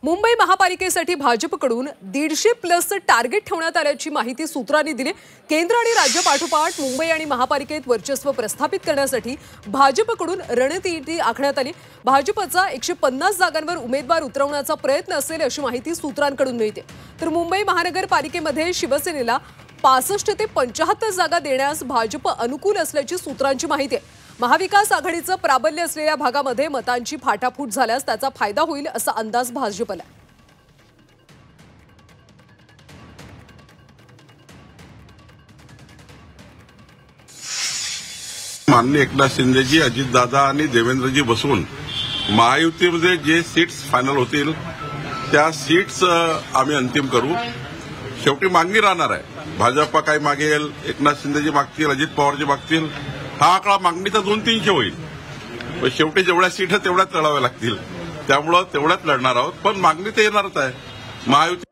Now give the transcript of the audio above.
मुंबई महापालिकेसाठी भाजपकडून 150+ टार्गेट ठेवण्यात आल्याची माहिती सूत्रांनी दिली। केंद्र आणि राज्य पाठोपाठ मुंबई आणि महापालिकेत वर्चस्व प्रस्थापित करण्यासाठी भाजपकडून रणनीती आखण्यात आली। भाजपचा 150 जागांवर उमेदवार उतरवण्याचा प्रयत्न असेल अशी माहिती सूत्रांकडून मिळते। तर मुंबई महानगरपालिकेमध्ये शिवसेनेला 65 ते 75 जागा देण्यास भाजप अनुकूल असल्याची सूत्रांची माहिती आहे। महाविकास आघाडीचं प्राबल्य असलेल्या भागामध्ये मतांची फाटाफूट झाल्यास त्याचा फायदा होईल असा अंदाज भाजपला आहे। माननीय एकनाथ शिंदेजी, अजितदादा आणि देवेंद्रजी बसून महायुतीमध्ये जे सीट्स फायनल होतील त्या सीट्स आम्ही अंतिम करू। शेवटी मागणी राहणार आहे। भाजप काय मागेल, एकनाथ शिंदेजी मागतील, अजित पवारजी मागतील, हा आकडा मागणीचा 200-300 होईल। पण शेवटी जेवढ्या सीट तेवढ्याच लढाव्या लागतील, त्यामुळे तेवढ्याच लढणार आहोत। पण मागणी तर येणारच आहे। महायुती